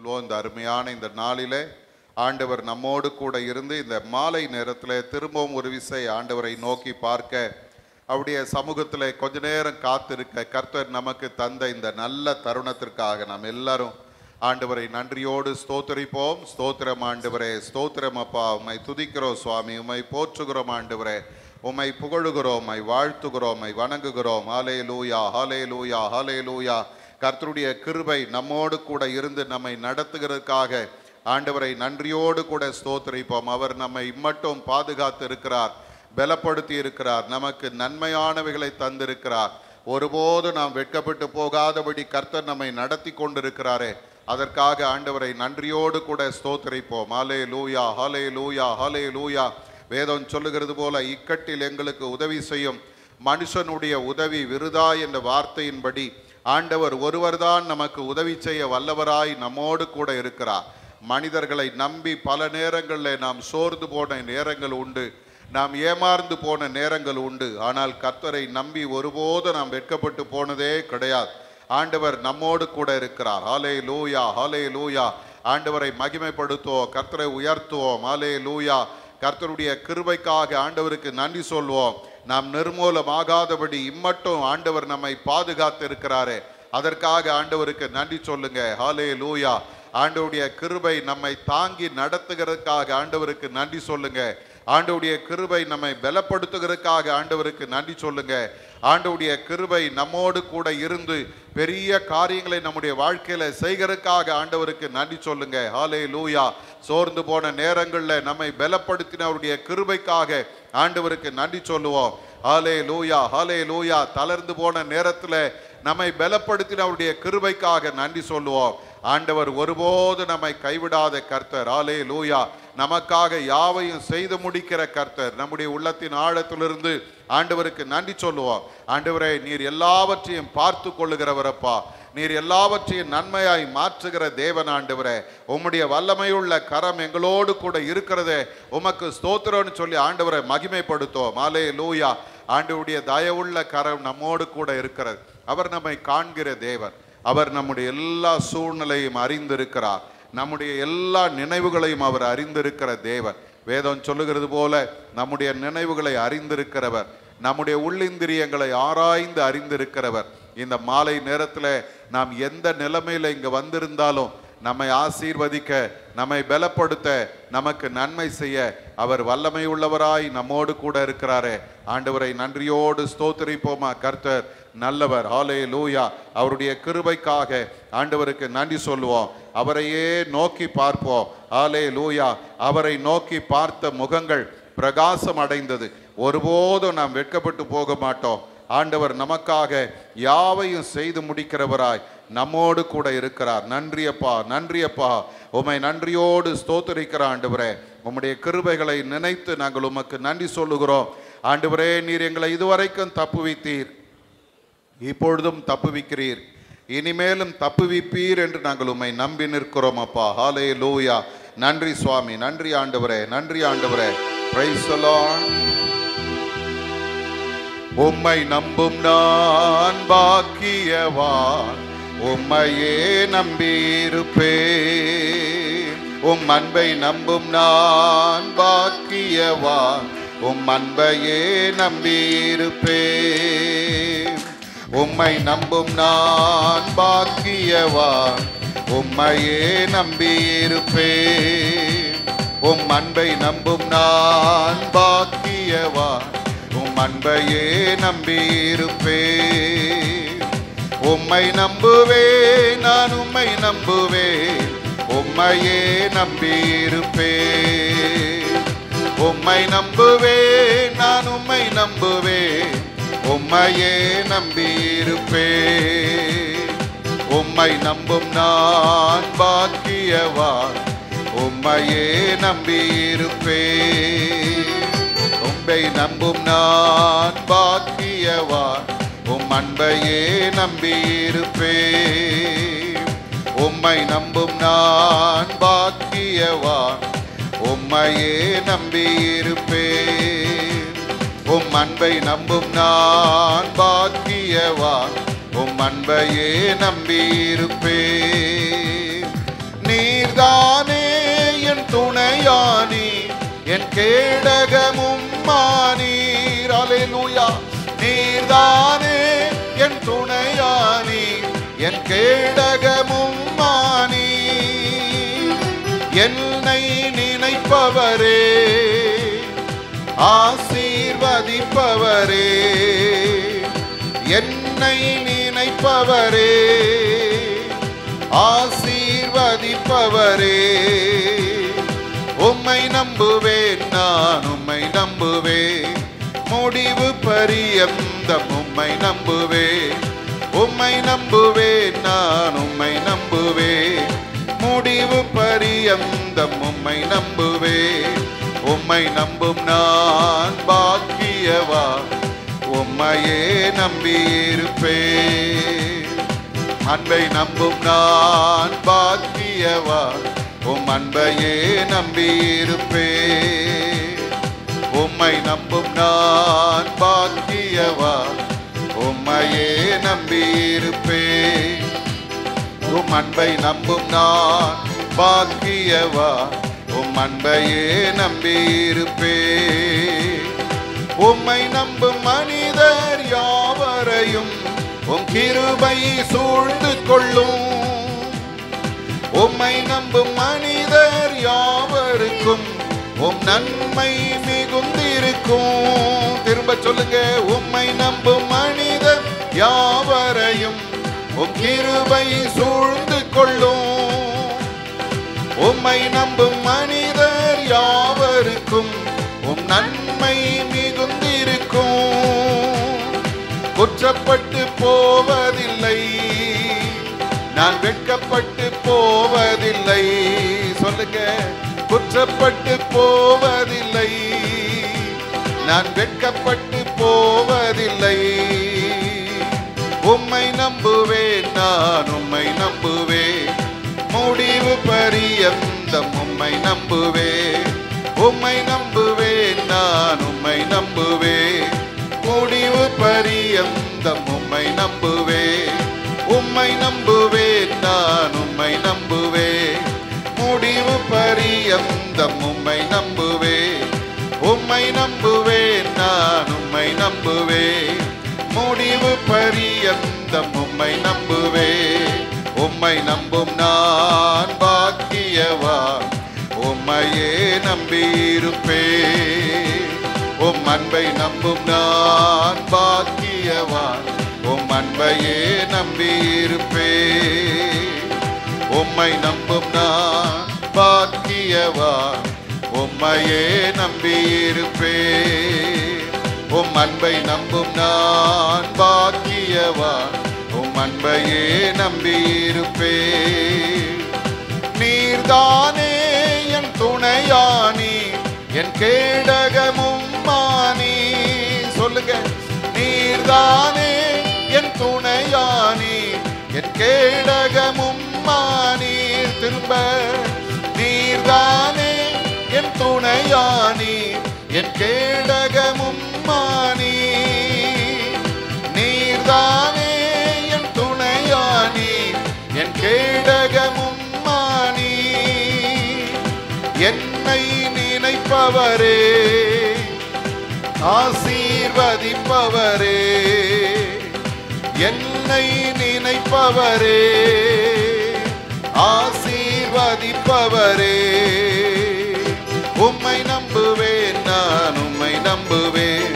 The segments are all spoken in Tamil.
சொல்வோம். இந்த அருமையான இந்த நாளிலே ஆண்டவர் நம்மோடு கூட இருந்து இந்த மாலை நேரத்தில் திரும்பவும் ஒரு விசை ஆண்டவரை நோக்கி பார்க்க அவருடைய சமூகத்தில் கொஞ்ச நேரம் காத்திருக்க கர்த்தர் நமக்கு தந்த இந்த நல்ல தருணத்திற்காக நாம் எல்லாரும் ஆண்டவரை நன்றியோடு ஸ்தோத்திரிப்போம். ஸ்தோத்திரம் ஆண்டவரே, ஸ்தோத்திரம் அப்பா. உம்மை துதிக்கிறோம் சுவாமி, உம்மை போற்றுகிறோம் ஆண்டவரே, உம்மை புகழுகிறோம், உம்மை வாழ்த்துகிறோம், உம்மை வணங்குகிறோம். ஹல்லேலூயா, ஹல்லேலூயா, ஹல்லேலூயா. கர்த்தருடைய கிருபை நம்மோடு கூட இருந்து நம்மை நடத்துகிறதுக்காக ஆண்டவரை நன்றியோடு கூட ஸ்தோத்திரிப்போம். அவர் நம்மை இம்மட்டும் பாதுகாத்து இருக்கிறார், பலப்படுத்தி இருக்கிறார், நமக்கு நன்மையானவைகளை தந்திருக்கிறார். ஒருபோது நாம் வெட்கப்பட்டு போகாதபடி கர்த்தர் நம்மை நடத்தி கொண்டிருக்கிறாரே, அதற்காக ஆண்டவரை நன்றியோடு கூட ஸ்தோத்திரிப்போம். ஹல்லேலூயா, ஹல்லேலூயா, ஹல்லேலூயா. வேதம் சொல்லுகிறது போல இக்கட்டில் எங்களுக்கு உதவி செய்யும் மனுஷனுடைய உதவி விருதா என்ற வார்த்தையின்படி ஆண்டவர் ஒருவர்தான் நமக்கு உதவி செய்ய வல்லவராய் நம்மோடு கூட இருக்கிறார். மனிதர்களை நம்பி பல நேரங்களில் நாம் சோர்ந்து போன நேரங்கள் உண்டு, நாம் ஏமாந்து போன நேரங்கள் உண்டு. ஆனால் கர்த்தரை நம்பி ஒருபோது நாம் வெட்கப்பட்டு போனதே கிடையாது. ஆண்டவர் நம்மோடு கூட இருக்கிறார். ஹல்லேலூயா, ஹல்லேலூயா. ஆண்டவரை மகிமைப்படுத்துவோம், கர்த்தரை உயர்த்துவோம். ஹல்லேலூயா. கர்த்தருடைய கிருபைக்காக ஆண்டவருக்கு நன்றி சொல்வோம். நாம் நிர்மூலமாகாதபடி இம்மட்டும் ஆண்டவர் நம்மை பாதுகாத்து இருக்கிறாரே, அதற்காக ஆண்டவருக்கு நன்றி சொல்லுங்க. ஹல்லேலூயா. ஆண்டவருடைய கிருபை நம்மை தாங்கி நடத்துகிறதுக்காக ஆண்டவருக்கு நன்றி சொல்லுங்க. ஆண்டவருடைய கிருபை நம்மை பலப்படுத்துகிறதுக்காக ஆண்டவருக்கு நன்றி சொல்லுங்க. ஆண்டவருடைய கிருபை நம்மோடு கூட இருந்து பெரிய காரியங்களை நம்முடைய வாழ்க்கையில செய்கிறதுக்காக ஆண்டவருக்கு நன்றி சொல்லுங்க. ஹல்லேலூயா. சோர்ந்து போன நேரங்களில் நம்மை பலப்படுத்தினவருடைய கிருபைக்காக ஆண்டவருக்கு நன்றி சொல்லுவோம். ஹல்லேலூயா, ஹல்லேலூயா. தளர்ந்து போன நேரத்தில் நம்மை பலப்படுத்தினவருடைய கிருபைக்காக நன்றி சொல்லுவோம். ஆண்டவர் ஒருபோது நம்மை கைவிடாத கர்த்தர். ஹல்லேலூயா. நமக்காக யாவையும் செய்து முடிக்கிற கர்த்தர். நம்முடைய உள்ளத்தின் ஆழத்திலிருந்து ஆண்டவருக்கு நன்றி சொல்லுவோம். ஆண்டவரே, நீர் எல்லாவற்றையும் பார்த்து கொள்ளுகிறவரப்பா, நீர் எல்லாவற்றையும் நன்மையாய் மாற்றுகிற தேவன். ஆண்டவரே, உம்முடைய வல்லமையுள்ள கரம் எங்களோடு கூட இருக்கிறதே, உமக்கு ஸ்தோத்திரம்னு சொல்லி ஆண்டவரை மகிமைப்படுத்துவோம். ஹல்லேலூயா. ஆண்டவருடைய தயவுள்ள கரம் நம்மோடு கூட இருக்கிறது. அவர் நம்மை காண்கிற தேவன். அவர் நம்முடைய எல்லா சூழ்நிலையும் அறிந்திருக்கிறார். நம்முடைய எல்லா நினைவுகளையும் அவர் அறிந்திருக்கிற தேவன். வேதம் சொல்லுகிறது போல நம்முடைய நினைவுகளை அறிந்திருக்கிறவர், நம்முடைய உள்ளிந்திரியங்களை ஆராய்ந்து அறிந்திருக்கிறவர். இந்த மாலை நேரத்தில் நாம் எந்த நிலைமையில் இங்கே வந்திருந்தாலும் நம்மை ஆசீர்வதிக்க, நம்மை பலப்படுத்த, நமக்கு நன்மை செய்ய அவர் வல்லமை உள்ளவராய் நம்மோடு கூட இருக்கிறாரே. ஆண்டவரை நன்றியோடு ஸ்தோத்திரிப்போமா. கர்த்தர் நல்லவர். ஹல்லேலூயா. அவருடைய கிருபைக்காக ஆண்டவருக்கு நன்றி சொல்லுவோம். அவரையே நோக்கி பார்ப்போம். ஹல்லேலூயா. அவரை நோக்கி பார்த்த முகங்கள் பிரகாசம் அடைந்தது. ஒருபோதும் நாம் வெட்கப்பட்டு போக மாட்டோம். ஆண்டவர் நமக்காக யாவையும் செய்து முடிக்கிறவராய் நம்மோடு கூட இருக்கிறார். நன்றியப்பா, நன்றியப்பா. உம்மை நன்றியோடு ஸ்தோத்திரிக்கிற ஆண்டவரே, உம்முடைய கிருபைகளை நினைத்து நாங்கள் உமக்கு நன்றி சொல்லுகிறோம். ஆண்டவரே, நீர் எங்களை இதுவரைக்கும் தப்புவித்தீர், இப்பொழுதும் தப்புவிக்கிறீர், இனிமேலும் தப்புவிப்பீர் என்று நாங்கள் உம்மை நம்பி நிற்கிறோம் அப்பா. ஹல்லேலூயா. நன்றி சுவாமி, நன்றி ஆண்டவரே, நன்றி ஆண்டவரே. Praise the Lord. உம்மை நம்பும் நான் பாக்கியவான், உம்மையே நம்பியிருப்பேன். உம் அன்பை நம்பும் நான் பாக்கியவான், உம் அன்பையே நம்பியிருப்பேன். உம்மை நம்பும் நான் பாக்கியவான், உம்மையே நம்பியிருப்பேன். உம் அன்பை நம்பும் நான் பாக்கியவான், உம் அன்பையே நம்பியிருப்பேன். உம்மை நம்புவேன், நான் உம்மை நம்புவேன், உம்மையே நம்பியிருப்பேன். உம்மை நம்புவேன், நான் உம்மை நம்புவேன், உம்மையே நம்பியிருப்பேன். உம்மை நம்பும் நான் பாக்கியவான், உம்மையே நம்பியிருப்பேன். உம்மை நம்பும் நான் பாக்கியவான், உம் அன்பையே நம்பியிருப்பேன். உம்மை நம்பும் நான் பாக்கியவான், உம்மையே நம்பியிருப்பேன். உம் அன்பை நம்பும் நான் பாக்கியவான், உம் அன்பையே நம்பியிருப்பேன். நீ துணையானி என் கேடகமும் மானீர். அல்லேலூயா. நீர்தானே என் துணையானி என் கேடகமும் மானீர். என்னை நினைப்பவரே ஆசீர்வதிப்பவரே, என்னை நினைப்பவரே ஆசீர்வதிப்பவரே. உம்மை நம்புவேன், நான் உம்மை நம்புவேன், முடிவு பரியந்தம் உம்மை நம்புவேன். உம்மை நம்புவேன், நான் உம்மை நம்புவேன், முடிவு பரியந்தம் உம்மை நம்புவேன். உம்மை நம்பும் நான் பாக்கியவா, உம்மையே நம்பியிருப்பேன். அன்பை நம்பும் நான் பாக்கியவா, உம் அன்பையே நம்பியிருப்பேன். உம்மை நம்பும் நான் பாக்கியவா, உம்மையே நம்பியிருப்பேன். உம் அன்பை நம்பும் நான் பாக்கியவா, உம் அன்பையே நம்பியிருப்பேன். உம்மை நம்பும் மனிதர் யாவரையும் உம் கிருபை சூழ்ந்து கொள்ளும். உம்மை நம்பும் மனிதர் யாவருக்கும் உம் நன்மை மிகுந்திருக்கும். திரும்ப சொல்லுங்க. உம்மை நம்பும் மனிதர் யாவரையும் உம் கிருபை சூழ்ந்து கொள்ளும். உம்மை நம்பும் மனிதர் யாவருக்கும் உம் நன்மை மிகுந்திருக்கும். குற்றப்பட்டு போவதில்லை, நான் வெட்கப்பட்டு போவதில்லை. சொல்லுங்க. குற்றப்பட்டு போவதில்லை, நான் வெட்கப்பட்டு போவதில்லை. உம்மை நம்புவேன், நான் உம்மை நம்புவேன், முடிவு பரியந்தம் உம்மை நம்புவேன். உம்மை நம்புவேன், நான் உம்மை நம்புவேன், முடிவு பரியந்தம் உம்மை நம்புவேன். உம்மை நம்புவேன், நான் உம்மை நம்புவேன், முடிவு பரியந்தம் உம்மை நம்புவேன். உம்மை நம்புவேன், நான் உம்மை நம்புவேன், முடிவு பரியந்தம் உம்மை நம்புவேன். உம்மை நம்பும் நான் பாக்கியவான், உம்மையே நம்பியிருப்பேன். உம் அன்பை நம்பும் நான் பாக்கியவான், உம் அன்பையே நம்பியிருப்பேன். உம்மை நம்பும் நான் பாக்கியவான், உம்மையே நம்பியிருப்பேன். உம் அன்பை நம்பும் நான் பாக்கியவான், உம் அன்பையே நம்பியிருப்பேன். நீர்தானே என் துணையானி என் கேடகமும் மானி. சொல்லுங்க. நீர்தானே என் துணையானி என் கேடகமும் மானீர். திரும்ப. நீர்தானே என் துணையானி என் கேடகமும் மானி. நீர்தானே என் துணையானி என் கேடகமும் மானி. என்னை நினைப்பவரே ஆசீர்வதிப்பவரே, என்னை நினைப்பவரே ஆசீர்வதிப்பவரே. உம்மை நம்புவேன், நான் உம்மை நம்புவேன்,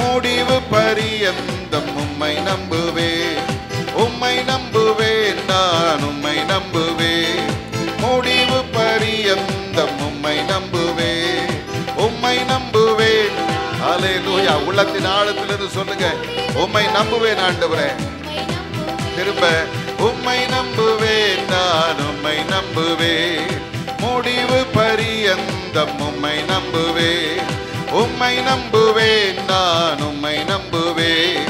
முடிவு பரியந்தம் உம்மை நம்புவேன். உம்மை நம்புவேன், நான் உம்மை நம்புவேன், முடிவு பரியந்தம் உம்மை நம்புவேன். உம்மை நம்புவேன். அல்லேலூயா. உள்ளத்தின் ஆழத்திலிருந்து சொல்லுங்க. உம்மை நம்புவேன் ஆண்டவரே. திரும்ப. உம்மை நம்புவேன், நான் உம்மை நம்புவேன், முடிவு பரியந்தம் உம்மை நம்புவேன். உம்மை நம்புவேன், நான் உம்மை நம்புவேன்,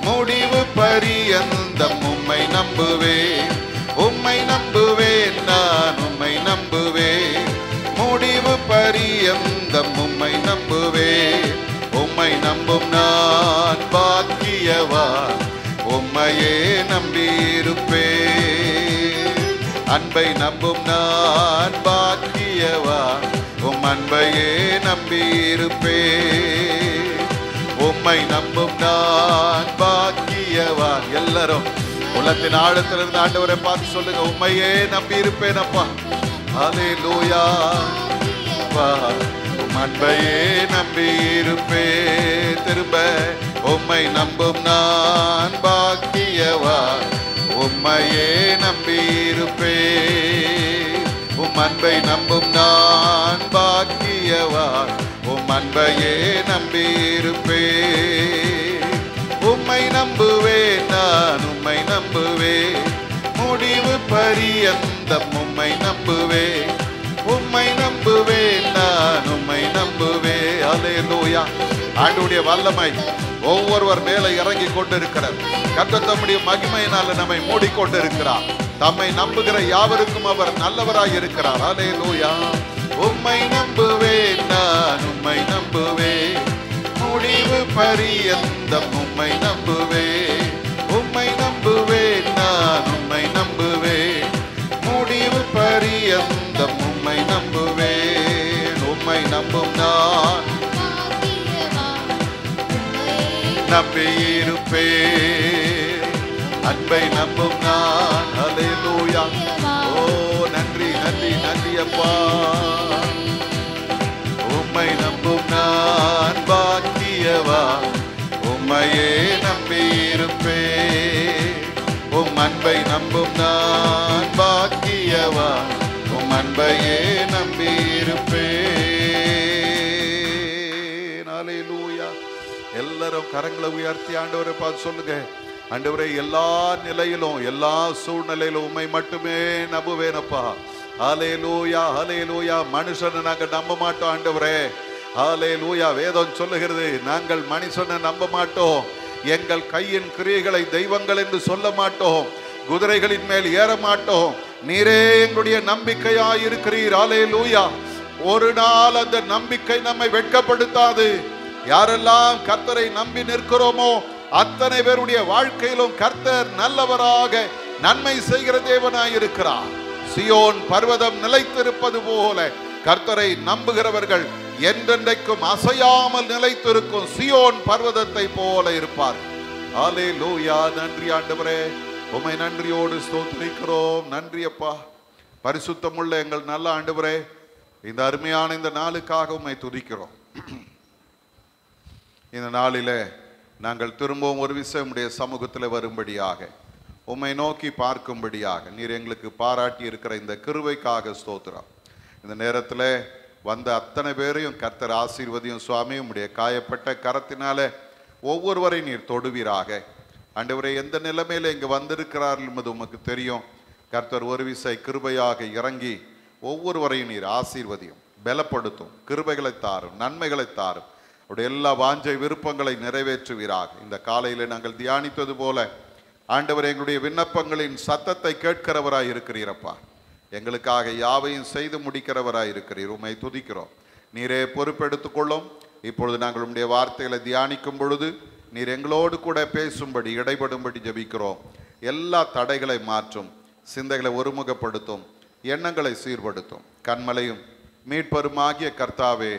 முடிவு பரியந்தம் உம்மை நம்புவேன். உம்மை நம்புவேன், நான் உம்மை நம்புவேன், முடிவு பரியந்தம் உம்மை நம்புவேன். உம்மை நம்பும் நான் பாக்கியவான், உம்மையே நம்பியிருப்பேன். அன்பை நம்பும் நான் பாக்கியவான், அன்பையே நம்பியிருப்பேன். உம்மை நம்பும் நான் பாக்கியவான். எல்லாரும் உள்ளத்தின் ஆழத்திலிருந்து ஆண்டவரை பார்த்து சொல்லுங்க, உம்மையே நம்பியிருப்பேன் அப்பா. அல்லேலூயா. உம் அன்பையே நம்பியிருப்பேன். திரும்ப உம்மை நம்பும் நான் பாக்கியவான். உம்மையே நம்பியிருப்பேன். உம் அன்பை நம்பும் நான் பாக்கியவான். உம் அன்பையே நம்பியிருப்பேன். உம்மை நம்புவேன் நான், உம்மை நம்புவேன். முடிவு பரியந்தம் உம்மை நம்புவேன். உம்மை நம்புவேன் நான், உம்மை நம்புவேன். அல்லேலூயா. ஆண்டவருடைய வல்லமை ஒவ்வொருவர் மேல இறங்கி கொண்டிருக்கிறார். கர்த்தர் தம்முடைய மகிமையினால நம்மை மூடிக்கொண்டிருக்கிறார். தம்மை நம்புகிற யாவருக்கும் அவர் நல்லவராய் இருக்கிறார். அல்லேலூயா. உம்மை நம்புவேன் நான், உம்மை நம்புவேன். முடிவு பரியந்தம் உம்மை நம்புவேன். உம்மை நம்புவேன் நான், உம்மை நம்புவேன். முடிவு பரியந்தம் உம்மை நம்புவேன். உம்மை நம்பும் நான் நம்பியிருப்பேன். அன்பை நம்பும் நான். அல்லேலூயா. ஓ நன்றி நன்றி நன்றி அப்பா. உம்மை நம்பும் நான் பாக்கியவான். உம்மையே நம்பியிருப்பேன். உம் அன்பை நம்பும் நான் பாக்கியவான். உம் அன்பையே நம்பியிருப்பேன். அல்லேலூயா. எல்லாரும் கரங்களை உயர்த்தி ஆண்டவரை பார்த்து சொல்லுங்க, ஆண்டவரே எல்லா நிலையிலும் எல்லா சூழ்நிலையிலும் உம்மை மட்டுமே நம்புவேனப்பா. ஹல்லேலூயா ஹல்லேலூயா. மனுஷனை நாங்க நம்ப மாட்டோம் ஆண்டவரே. ஹல்லேலூயா. வேதம் சொல்லுகிறது, நாங்கள் மனுஷனை நம்ப மாட்டோம். எங்கள் கையின் கிரியைகளை தெய்வங்கள் என்று சொல்ல மாட்டோம். குதிரைகளின் மேல் ஏற மாட்டோம். நீரே எங்களுடைய நம்பிக்கையாய் இருக்கிறீர். ஹல்லேலூயா. ஒரு நாள் அந்த நம்பிக்கை நம்மை வெட்கப்படுத்தாது. யாரெல்லாம் கர்த்தரை நம்பி நிற்கிறோமோ அத்தனை பேருடைய வாழ்க்கையிலும் கர்த்தர் நல்லவராக நன்மை செய்கிற தேவனாய் இருக்கிறார். சியோன் பர்வதம் நிலைத்திருப்பது போல கர்த்தரை நம்புகிறவர்கள் என்றென்றைக்கும் அசையாமல் நிலைத்திருக்கும் சியோன் பர்வதத்தை போல இருப்பார். அல்லேலூயா. நன்றி ஆண்டவரே, உம்மை நன்றியோடு ஸ்தோத்திரிக்கிறோம். நன்றி அப்பா. பரிசுத்தமுள்ள எங்கள் நல்ல ஆண்டவரே, இந்த அருமையான இந்த நாளுக்காக உம்மை துதிக்கிறோம். இந்த நாளிலே நாங்கள் திரும்பவும் ஒரு விஷயம் உடைய சமூகத்தில் வரும்படியாக, உம்மை நோக்கி பார்க்கும்படியாக நீர் எங்களுக்கு பாராட்டி இருக்கிற இந்த கிருபைக்காக ஸ்தோத்திரம். இந்த நேரத்தில் வந்த அத்தனை பேரையும் கர்த்தர் ஆசீர்வதியும் சுவாமி. உம்முடைய காயப்பட்ட கரத்தினால ஒவ்வொருவரை நீர் தொடுவீராக. ஆண்டவரே, எந்த நிலைமையில் இங்கே வந்திருக்கிறார்கள் என்பது உமக்கு தெரியும். கர்த்தர் ஒரு விசை கிருபையாக இறங்கி ஒவ்வொருவரையும் நீர் ஆசீர்வதியும், பலப்படுத்தும், கிருபைகளை தாரும், நன்மைகளை தாரும். அவருடைய எல்லா வாஞ்சை விருப்பங்களை நிறைவேற்றுவீராக. இந்த காலையில் நாங்கள் தியானித்தது போல ஆண்டவர் எங்களுடைய விண்ணப்பங்களின் சத்தத்தை கேட்கிறவராய் இருக்கிறீரப்பா. எங்களுக்காக யாவையும் செய்து முடிக்கிறவராய் இருக்கிறீர். உம்மை துதிக்கிறோம். நீரே பொறுப்பெடுத்துக்கொள்ளும். இப்பொழுது நாங்கள் உம்முடைய வார்த்தைகளை தியானிக்கும் பொழுது நீர் எங்களோடு கூட பேசும்படி இடைபடும்படி ஜெபிக்கிறோம். எல்லா தடைகளை மாற்றும், சிந்தைகளை ஒருமுகப்படுத்தும், எண்ணங்களை சீர்படுத்தும். கண்மலையும் மீட்பருமாகிய கர்த்தாவே,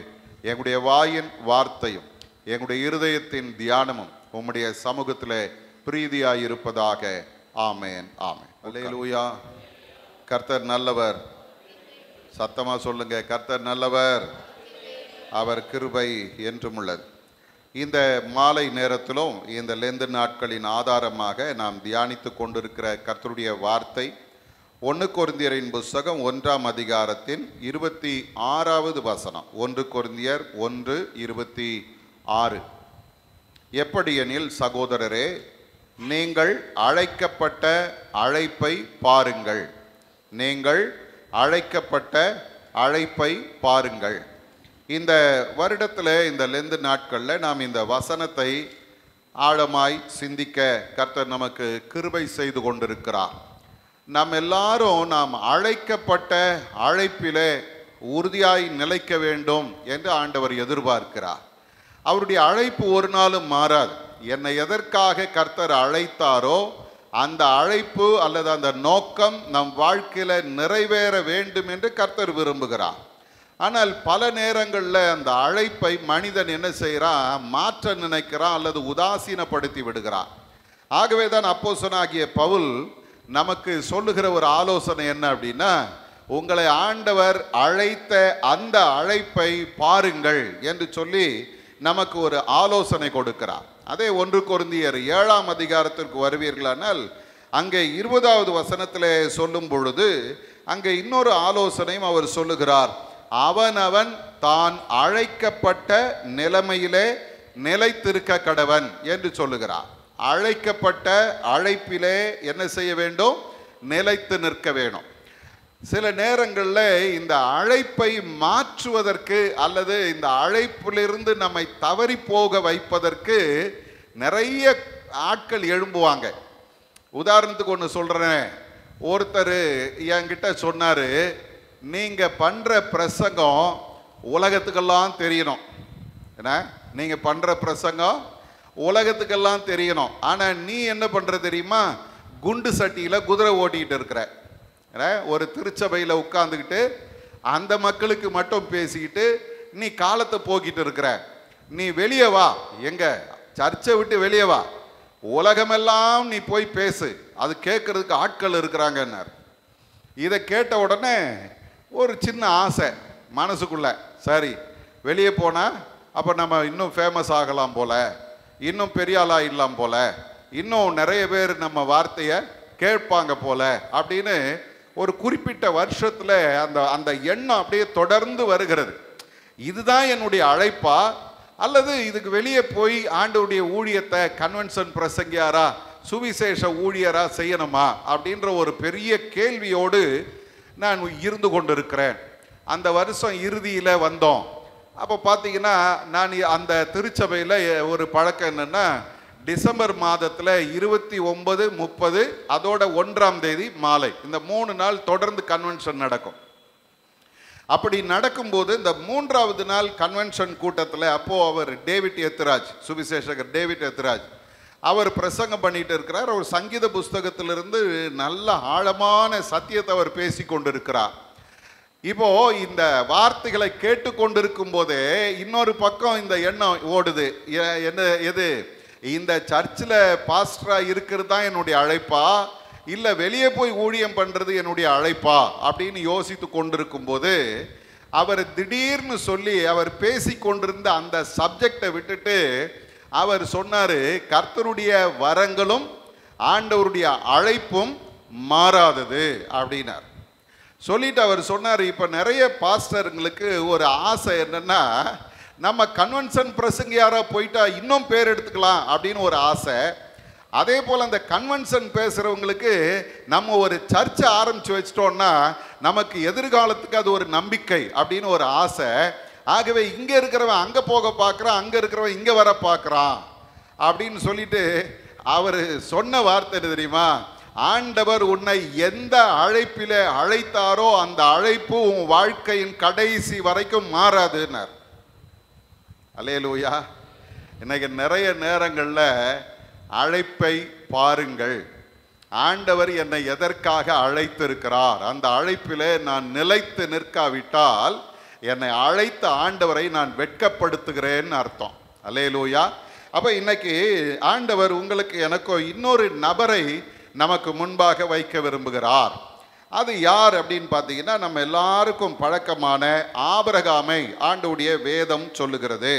எங்களுடைய வாயின் வார்த்தையும் எங்களுடைய இருதயத்தின் தியானமும் உம்முடைய சமூகத்திலே பிரீதியாயிருப்பதாக. ஆமேன் ஆமேன். அல்லேலூயா. கர்த்தர் நல்லவர். சத்தமா சொல்லுங்க, கர்த்தர் நல்லவர், அவர் கிருபை என்றும் உள்ளது. இந்த மாலை நேரத்திலும் இந்த லெந்து நாட்களின் ஆதாரமாக நாம் தியானித்து கொண்டிருக்கிற கர்த்தருடைய வார்த்தை 1 கொரிந்தியரின் புஸ்தகம் 1ஆம் அதிகாரத்தின் 26வது வசனம். 1 கொரிந்தியர் 1:26. எப்படியெனில் சகோதரரே, நீங்கள் அழைக்கப்பட்ட அழைப்பை பாருங்கள். நீங்கள் அழைக்கப்பட்ட அழைப்பை பாருங்கள். இந்த வருடத்தில் இந்த லெந்து நாட்களில் நாம் இந்த வசனத்தை ஆழமாய் சிந்திக்க கர்த்தர் நமக்கு கிருபை செய்து கொண்டிருக்கிறார். நாம் எல்லாரும் நாம் அழைக்கப்பட்ட அழைப்பிலே உறுதியாய் நிலைக்க வேண்டும் என்று ஆண்டவர் எதிர்பார்க்கிறார். அவருடைய அழைப்பு ஒரு நாளும் மாறாது. என்னை எதற்காக கர்த்தர் அழைத்தாரோ அந்த அழைப்பு அல்லது அந்த நோக்கம் நம் வாழ்க்கையில் நிறைவேற வேண்டும் என்று கர்த்தர் விரும்புகிறார். ஆனால் பல நேரங்களில் அந்த அழைப்பை மனிதன் என்ன செய்கிறான், மாற்ற நினைக்கிறான் அல்லது உதாசீனப்படுத்தி விடுகிறான். ஆகவே தான் அப்போஸ்தலனாகிய பவுல் நமக்கு சொல்லுகிற ஒரு ஆலோசனை என்ன அப்படின்னா, உங்களை ஆண்டவர் அழைத்த அந்த அழைப்பை பாருங்கள் என்று சொல்லி நமக்கு ஒரு ஆலோசனை கொடுக்கிறார். அதே 1 கொரிந்தியர் 7ஆம் அதிகாரத்திற்கு வருவீர்களானால் அங்கே 20வது வசனத்திலே சொல்லும் பொழுது அங்கே இன்னொரு ஆலோசனையும் அவர் சொல்லுகிறார். அவனவன் தான் அழைக்கப்பட்ட நிலைமையிலே நிலைத்திருக்க கடவன் என்று சொல்லுகிறார். அழைக்கப்பட்ட அழைப்பிலே என்ன செய்ய வேண்டும், நிலைத்து நிற்க வேணும். சில நேரங்களில் இந்த அழைப்பை மாற்றுவதற்கு அல்லது இந்த அழைப்பிலிருந்து நம்மை தவறி போக வைப்பதற்கு நிறைய ஆட்கள் எழும்புவாங்க. உதாரணத்துக்கு ஒன்று சொல்கிறேன். ஒருத்தர் என்கிட்ட சொன்னார், நீங்கள் பண்ணுற பிரசங்கம் உலகத்துக்கெல்லாம் தெரியணும். என்ன, நீங்கள் பண்ணுற பிரசங்கம் உலகத்துக்கெல்லாம் தெரியணும். ஆனால் நீ என்ன பண்ணுற தெரியுமா, குண்டு சட்டியில் குதிரை ஓட்டிகிட்டு இருக்கிற. ஒரு திருச்சபையில் உட்கார்ந்துக்கிட்டு அந்த மக்களுக்கு மட்டும் பேசிக்கிட்டு நீ காலத்தை போக்கிட்டு இருக்கிற. நீ வெளியே வா, எங்க சர்ச்சை விட்டு வெளியே வா, உலகமெல்லாம் நீ போய் பேசு, அது கேட்கறதுக்கு ஆட்கள் இருக்கிறாங்கன்னார். இதை கேட்ட உடனே ஒரு சின்ன ஆசை மனசுக்குள்ள, சரி வெளியே போனால் அப்போ நம்ம இன்னும் ஃபேமஸ் ஆகலாம் போல, இன்னும் பெரிய ஆளாக இல்லாம் போல, இன்னும் நிறைய பேர் நம்ம வார்த்தையை கேட்பாங்க போல அப்படின்னு ஒரு குறிப்பிட்ட வருஷத்தில் அந்த அந்த எண்ணம் அப்படியே தொடர்ந்து வருகிறது. இதுதான் என்னுடைய அழைப்பா, அல்லது இதுக்கு வெளியே போய் ஆண்டவருடைய ஊழியத்தை கன்வென்ஷன் பிரசங்கியாரா சுவிசேஷ ஊழியரா செய்யணுமா அப்படின்ற ஒரு பெரிய கேள்வியோடு நான் இருந்து கொண்டிருக்கிறேன். அந்த வருஷம் இறுதியில் வந்தோம். அப்போ பார்த்தீங்கன்னா நான் அந்த திருச்சபையில் ஒரு பழக்கம் என்னென்னா, டிசம்பர் மாதத்தில் 29, 30 அதோட 1ஆம் தேதி மாலை, இந்த 3 நாள் தொடர்ந்து கன்வென்ஷன் நடக்கும். அப்படி நடக்கும்போது இந்த 3வது நாள் கன்வென்ஷன் கூட்டத்தில் அப்போது அவர் டேவிட் எத்ராஜ், சுவிசேஷகர் டேவிட் எத்ராஜ், அவர் பிரசங்கம் பண்ணிட்டு இருக்கிறார். அவர் சங்கீத புஸ்தகத்திலிருந்து நல்ல ஆழமான சத்தியத்தை அவர் பேசி கொண்டிருக்கிறார். இப்போ இந்த வார்த்தைகளை கேட்டுக்கொண்டிருக்கும் போதே இன்னொரு பக்கம் இந்த எண்ணம் ஓடுது, என்ன எது, இந்த சர்ச்சில் பாஸ்டராக இருக்கிறது தான் என்னுடைய அழைப்பா, இல்லை வெளியே போய் ஊழியம் பண்ணுறது என்னுடைய அழைப்பா அப்படின்னு யோசித்து கொண்டிருக்கும் போது அவர் திடீர்னு சொல்லி அவர் பேசி கொண்டிருந்த அந்த சப்ஜெக்டை விட்டுட்டு அவர் சொன்னார், கர்த்தருடைய வரங்களும் ஆண்டவருடைய அழைப்பும் மாறாதது அப்படின்னார். சொல்லிட்டு அவர் சொன்னார், இப்போ நிறைய பாஸ்டருங்களுக்கு ஒரு ஆசை என்னன்னா, நம்ம கன்வென்ஷன் பிரசங்கியாராக போயிட்டா இன்னும் பேர் எடுத்துக்கலாம் அப்படின்னு ஒரு ஆசை. அதே போல் அந்த கன்வென்ஷன் பேசுகிறவங்களுக்கு நம்ம ஒரு சர்ச்சை ஆரம்பித்து வச்சிட்டோம்னா நமக்கு எதிர்காலத்துக்கு அது ஒரு நம்பிக்கை அப்படின்னு ஒரு ஆசை. ஆகவே இங்கே இருக்கிறவன் அங்கே போக பார்க்குறான், அங்கே இருக்கிறவன் இங்கே வர பார்க்குறான் அப்படின்னு சொல்லிட்டு அவர் சொன்ன வார்த்தை என்ன தெரியுமா, ஆண்டவர் உன்னை எந்த அழைப்பிலே அழைத்தாரோ அந்த அழைப்பு உன் வாழ்க்கையின் கடைசி வரைக்கும் மாறாதுன்னார். அல்லேலூயா. இன்னைக்கு நிறைய நேரங்களில் அழைப்பை பாருங்கள், ஆண்டவர் என்னை எதற்காக அழைத்திருக்கிறார், அந்த அழைப்பிலே நான் நிலைத்து நிற்காவிட்டால் என்னை அழைத்த ஆண்டவரை நான் வெட்கப்படுத்துகிறேன்னு அர்த்தம். அல்லேலூயா. அப்போ இன்னைக்கு ஆண்டவர் உங்களுக்கு எனக்கோ இன்னொரு நபரை நமக்கு முன்பாக வைக்க விரும்புகிறார். அது யார் அப்படின்னு பார்த்தீங்கன்னா, நம்ம எல்லாருக்கும் பழக்கமான ஆபிரகாமை ஆண்டவருடைய வேதம் சொல்லுகிறது.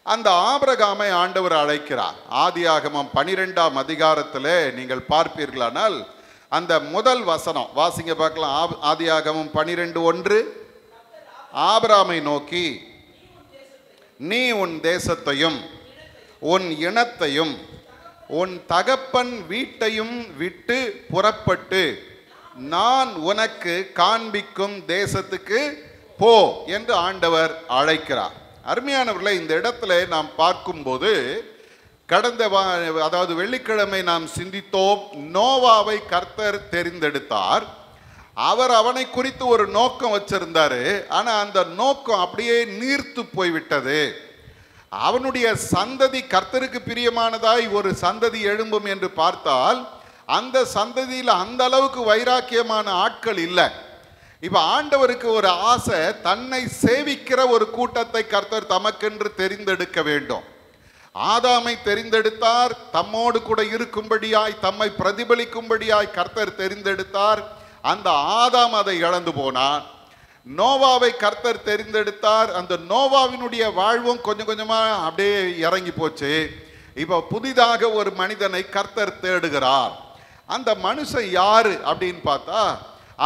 அந்த ஆபிரகாமை ஆண்டவர் அழைக்கிறார். ஆதியாகமம் 12ஆம் அதிகாரத்தில் நீங்கள் பார்ப்பீர்களானால் அந்த முதல் வசனம் வாசிங்க பார்க்கலாம். ஆதியாகமம் 12:1, ஆபிரகாமை நோக்கி, நீ உன் தேசத்தையும் உன் இனத்தையும் உன் தகப்பன் வீட்டையும் விட்டு புறப்பட்டு நான் உனக்கு காண்பிக்கும் தேசத்துக்கு போ என்று ஆண்டவர் அழைக்கிறார். அருமையானவர்களை, இந்த இடத்துல நாம் பார்க்கும்போது கடந்த அதாவது வெள்ளிக்கிழமை நாம் சிந்தித்தோம், நோவாவை கர்த்தர் தெரிந்தெடுத்தார். அவர் அவனை குறித்து ஒரு நோக்கம் வச்சிருந்தாரு. ஆனால் அந்த நோக்கம் அப்படியே நீர்த்து போய்விட்டது. அவனுடைய சந்ததி கர்த்தருக்கு பிரியமானதாய் ஒரு சந்ததி எழும்பும் என்று பார்த்தால் அந்த சந்ததியில் அந்த அளவுக்கு வைராக்கியமான ஆட்கள் இல்லை. இப்ப ஆண்டவருக்கு ஒரு ஆசை, தன்னை சேவிக்கிற ஒரு கூட்டத்தை கர்த்தர் தமக்கென்று தெரிந்தெடுக்க வேண்டும். ஆதாமை தெரிந்தெடுத்தார், தம்மோடு கூட இருக்கும்படியாய், தம்மை பிரதிபலிக்கும்படியாய் கர்த்தர் தெரிந்தெடுத்தார். அந்த ஆதாம் அதை இழந்து போனார். நோவாவை கர்த்தர் தெரிந்தெடுத்தார். அந்த நோவாவினுடைய வாழ்வும் கொஞ்சம் கொஞ்சமா அப்படியே இறங்கி போச்சு. இப்ப புதிதாக ஒரு மனிதனை கர்த்தர் தேடுகிறார். அந்த மனுஷன் யாரு அப்படின்னு பார்த்தா,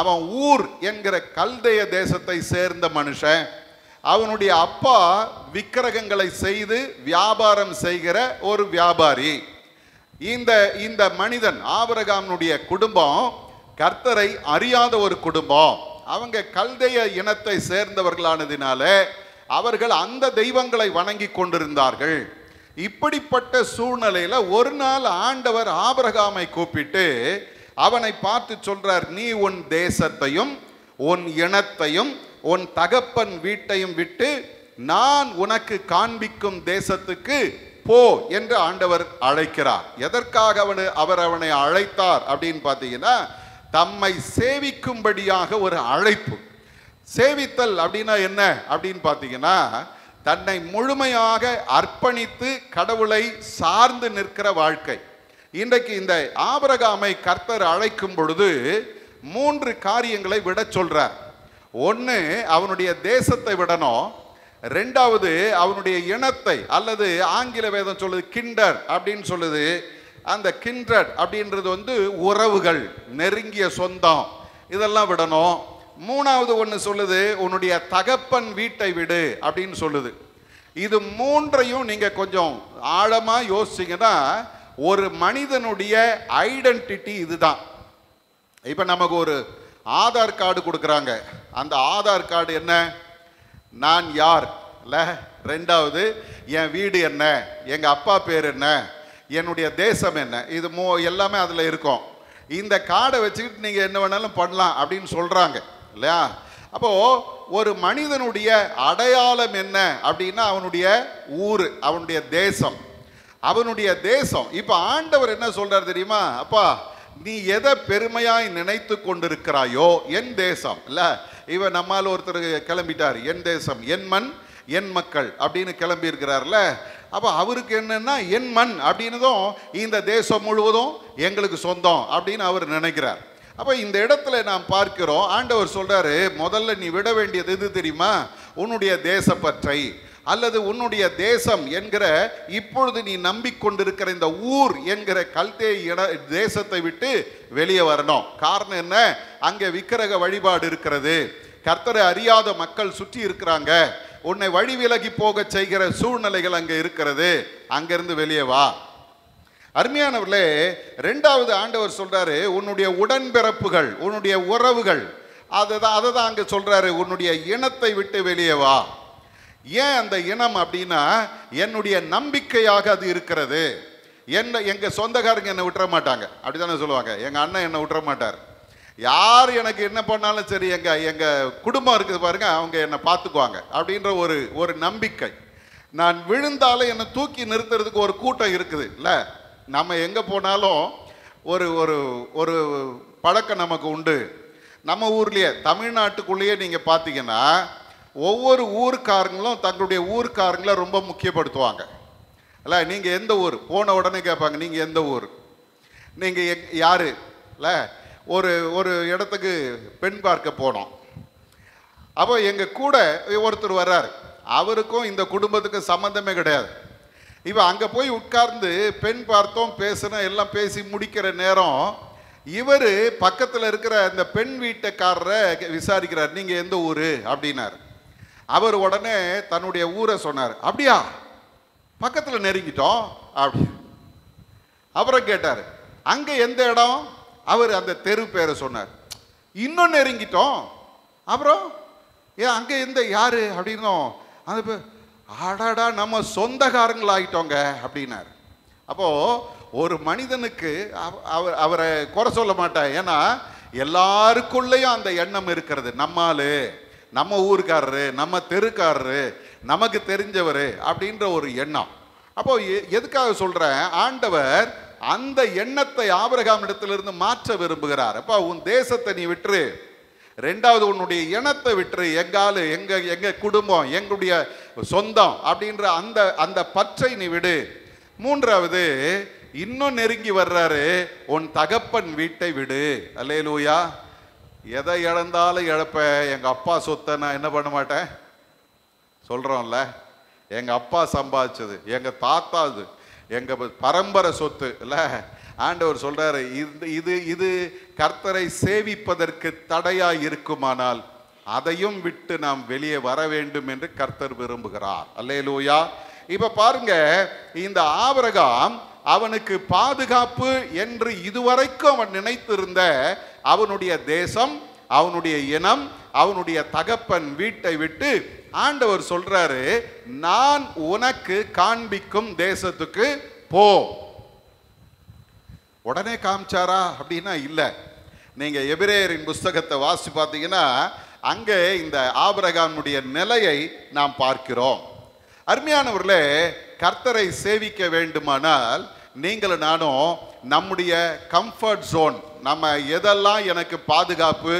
அவன் ஊர் என்கிற கல்தேய தேசத்தை சேர்ந்த மனுஷன். அவனுடைய அப்பா விக்கிரகங்களை செய்து வியாபாரம் செய்கிற ஒரு வியாபாரி. இந்த மனிதன் ஆபிரகாமுடைய குடும்பம் கர்த்தரை அறியாத ஒரு குடும்பம். அவங்க கல்தேய இனத்தை சேர்ந்தவர்களானதினால அவர்கள் அந்த தெய்வங்களை வணங்கி கொண்டிருந்தார்கள். இப்படிப்பட்ட சூழ்நிலையில ஒரு நாள் ஆண்டவர் ஆபிரகாமை கூப்பிட்டு அவனை பார்த்து சொல்றார், நீ உன் தேசத்தையும் உன் இனத்தையும் உன் தகப்பன் வீட்டையும் விட்டு நான் உனக்கு காண்பிக்கும் தேசத்துக்கு போ என்று ஆண்டவர் அழைக்கிறார். எதற்காக அவர் அவனை அழைத்தார் அப்படின்னு பார்த்தீங்கன்னா, தம்மை சேவிக்கும்படியாக ஒரு அழைப்பு. சேவித்தல் அப்படின்னா என்ன அப்படின்னு பார்த்தீங்கன்னா, தன்னை முழுமையாக அர்ப்பணித்து கடவுளை சார்ந்து நிற்கிற வாழ்க்கை. இன்றைக்கு இந்த ஆபிரகாமை கர்த்தர் அழைக்கும் பொழுது 3 காரியங்களை விட சொல்றார். ஒன்று, அவனுடைய தேசத்தை விடணும். 2வது, அவனுடைய இனத்தை, அல்லது ஆங்கில வேதம் சொல்லுது கிண்டர் அப்படின்னு சொல்லுது. அந்த கிண்டர் அப்படின்றது உறவுகள், நெருங்கிய சொந்தம், இதெல்லாம் விடணும். 3வது ஒன்று சொல்லுது, உன்னுடைய தகப்பன் வீட்டை விடு அப்படின்னு சொல்லுது. இது 3ஐயும் நீங்க கொஞ்சம் ஆழமா யோசிச்சீங்கன்னா, ஒரு மனிதனுடைய ஐடென்டிட்டி இதுதான். இப்ப நமக்கு ஒரு ஆதார் கார்டு கொடுக்குறாங்க. அந்த ஆதார் கார்டு என்ன? நான் யார் இல்ல. 2வது, என் வீடு என்ன, எங்க அப்பா பேர் என்ன, என்னுடைய தேசம் என்ன, இது எல்லாமே அதுல இருக்கும். இந்த கார்டை வச்சுக்கிட்டு நீங்க என்ன வேணாலும் பண்ணலாம் அப்படின்னு சொல்றாங்க இல்லையா? அப்போ ஒரு மனிதனுடைய அடையாளம் என்ன அப்படின்னா, அவனுடைய ஊர், அவனுடைய தேசம், அவனுடைய தேசம். இப்ப ஆண்டவர் என்ன சொல்றார் தெரியுமா? அப்பா, நீ எதை பெருமையாய் நினைத்து கொண்டிருக்கிறாயோ, என் தேசம் இல்ல. இவன் நம்மால் ஒருத்தர் கிளம்பிட்டார், என் தேசம் என் மண் என் மக்கள் அப்படின்னு கிளம்பி இருக்கிறார்ல. அப்ப அவருக்கு என்னன்னா, என் மண் அப்படின்னதும் இந்த தேசம் முழுவதும் எங்களுக்கு சொந்தம் அப்படின்னு அவர் நினைக்கிறார். அப்ப இந்த இடத்துல நாம் பார்க்கிறோம், ஆண்டவர் சொல்றாரு, முதல்ல நீ விட வேண்டியது எது தெரியுமா? உன்னுடைய தேசப்பற்றை, அல்லது உன்னுடைய தேசம் என்கிற இப்பொழுது நீ நம்பிக்கொண்டிருக்கிற இந்த ஊர் என்கிற கல்தேய தேசத்தை விட்டு வெளியே வரணும். காரணம் என்ன? அங்கே விக்கிரக வழிபாடு இருக்கிறது, கர்த்தரை அறியாத மக்கள் சுற்றி இருக்கிறாங்க, உன்னை வழி விலகி போக செய்கிற சூழ்நிலைகள் அங்கே இருக்கிறது, அங்கிருந்து வெளியே வா. அருமையானவர்களே, 2வது ஆண்டவர் சொல்றாரு, உன்னுடைய உடன்பிறப்புகள், உன்னுடைய உறவுகள், அதை தான் அங்க சொல்றாரு, உன்னுடைய இனத்தை விட்டு வெளியே வா. ஏன் அந்த இனம் அப்படின்னா, என்னுடைய நம்பிக்கையாக அது இருக்கிறது. எங்க சொந்தக்காரங்க என்னை விட்டுற மாட்டாங்க, அப்படித்தானே சொல்லுவாங்க. எங்க அண்ணன் என்னை விட்டுற மாட்டார். யார் எனக்கு என்ன பண்ணாலும் சரி, எங்க குடும்பம் இருக்குது பாருங்க, அவங்க என்னை பார்த்துக்குவாங்க அப்படின்ற ஒரு நம்பிக்கை. நான் விழுந்தாலும் என்னை தூக்கி நிறுத்துறதுக்கு ஒரு கூட்டம் இருக்குது இல்ல. நம்ம எங்க போனாலும் ஒரு ஒரு ஒரு பழக்கம் நமக்கு உண்டு. நம்ம ஊர்லயே, தமிழ்நாட்டுக்குள்ளேயே நீங்க பார்த்தீங்கன்னா, ஒவ்வொரு ஊருக்காரங்களும் தங்களுடைய ஊருக்காரங்களை ரொம்ப முக்கியப்படுத்துவாங்க இல்ல. நீங்க எந்த ஊர்? போன உடனே கேட்பாங்க, நீங்க எந்த ஊர், நீங்க யாரு இல்ல. ஒரு இடத்துக்கு பெண் பார்க்க போனோம். அப்போ எங்க கூட ஒருத்தர் வர்றார், அவருக்கும் இந்த குடும்பத்துக்கு சம்பந்தமே கிடையாது. இப்போ அங்கே போய் உட்கார்ந்து பெண் பார்த்தோம், பேசணும், எல்லாம் பேசி முடிக்கிற நேரம் இவர் பக்கத்தில் இருக்கிற அந்த பெண் வீட்டுக்காரரை விசாரிக்கிறார், நீங்கள் எந்த ஊர் அப்படின்னார். அவர் உடனே தன்னுடைய ஊரை சொன்னார். அப்படியா, பக்கத்தில் நெருங்கிட்டோம் அப்படி. அப்புறம் கேட்டார், அங்கே எந்த இடம்? அவர் அந்த தெரு பேரை சொன்னார். இன்னும் நெருங்கிட்டோம். அப்புறம் ஏன் அங்கே எந்த யாரு அப்படின்னோம். அந்த பேர், ஆடாடா நம்ம சொந்தக்காரங்களாயிட்டோங்க அப்படின்னார். அப்போ ஒரு மனிதனுக்கு அவரை குறை சொல்ல மாட்டார். ஏன்னா எல்லாருக்குள்ளேயும் அந்த எண்ணம் இருக்கிறது, நம்மாலு, நம்ம ஊருக்காரரு, நம்ம தெருக்காரரு, நமக்கு தெரிஞ்சவர் அப்படின்ற ஒரு எண்ணம். அப்போ எதுக்காக சொல்றேன், ஆண்டவர் அந்த எண்ணத்தை ஆபிரகாம் இடத்திலிருந்து மாற்ற விரும்புகிறார். அப்போ உன் தேசத்தை நீ விட்டுரு, ரெண்டாவது உன்னுடைய இனத்தை விட்டுரு, எங்காலு, எங்க குடும்பம், எங்களுடைய சொந்தம் அப்படின்ற அந்த அந்த பற்றை நீ விடு. மூன்றாவது இன்னும் நெருங்கி வர்றாரு, உன் தகப்பன் வீட்டை விடு. அல்லேலூயா. எதை இழந்தாலும் இழப்ப, எங்க அப்பா சொத்தை நான் என்ன பண்ண மாட்டேன் சொல்றோம்ல. எங்க அப்பா சம்பாதிச்சது, எங்க தாத்தாது, எங்க பரம்பரை சொத்து இல்ல. ஆண்டவர் சொல்றாரு, இது இது கர்த்தரை சேவிப்பதற்கு தடையா இருக்குமானால் அதையும் விட்டு நாம் வெளியே வர வேண்டும் என்று கர்த்தர் விரும்புகிறார். அல்லேலூயா. இப்ப பாருங்க, இந்த ஆபிரகாம் அவனுக்கு பாதுகாப்பு என்று இதுவரைக்கும் அவன் நினைத்திருந்த அவனுடைய தேசம், அவனுடைய இனம், அவனுடைய தகப்பன் வீட்டை விட்டு ஆண்டவர் சொல்றாரு, நான் உனக்கு காண்பிக்கும் தேசத்துக்கு போ. உடனே காமிச்சாரா அப்படின்னா இல்ல. நீங்க எபிரேயரின் புஸ்தகத்தை வாசி பார்த்தீங்கன்னா அங்கே இந்த ஆபிரகாமுடைய நிலையை நாம் பார்க்கிறோம். அருமையானவர்களே, கர்த்தரை சேவிக்க வேண்டுமானால் நீங்களும் நானும் நம்முடைய கம்ஃபர்ட் ஜோன், நம்ம எதெல்லாம் எனக்கு பாதுகாப்பு,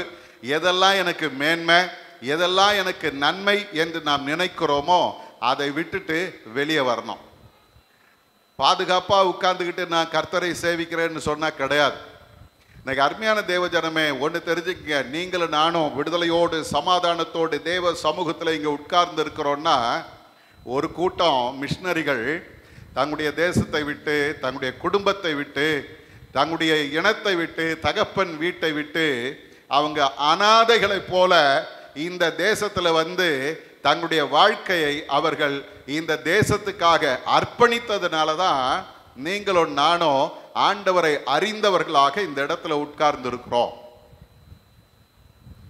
எதெல்லாம் எனக்கு மேன்மை, எதெல்லாம் எனக்கு நன்மை என்று நாம் நினைக்கிறோமோ அதை விட்டுட்டு வெளியே வரணும். பாதுகாப்பா உட்கார்ந்துக்கிட்டு நான் கர்த்தரை சேவிக்கிறேன்னு சொன்னா கிடையாது. இன்னைக்கு அருமையான தேவ ஜனமே, ஒன்று தெரிஞ்சுக்கங்க, நீங்களும் நானும் விடுதலையோடு சமாதானத்தோடு தேவ சமூகத்தில் இங்கே உட்கார்ந்து இருக்கிறோன்னா, ஒரு கூட்டம் மிஷினரிகள் தங்களுடைய தேசத்தை விட்டு, தங்களுடைய குடும்பத்தை விட்டு, தங்களுடைய இனத்தை விட்டு, தகப்பன் வீட்டை விட்டு அவங்க அனாதைகளை போல இந்த தேசத்தில் வந்து தங்களுடைய வாழ்க்கையை அவர்கள் இந்த தேசத்துக்காக அர்ப்பணித்ததுனால தான் நீங்களும் நானும் ஆண்டவரை அறிந்தவர்களாக இந்த இடத்துல உட்கார்ந்து இருக்கிறோம்.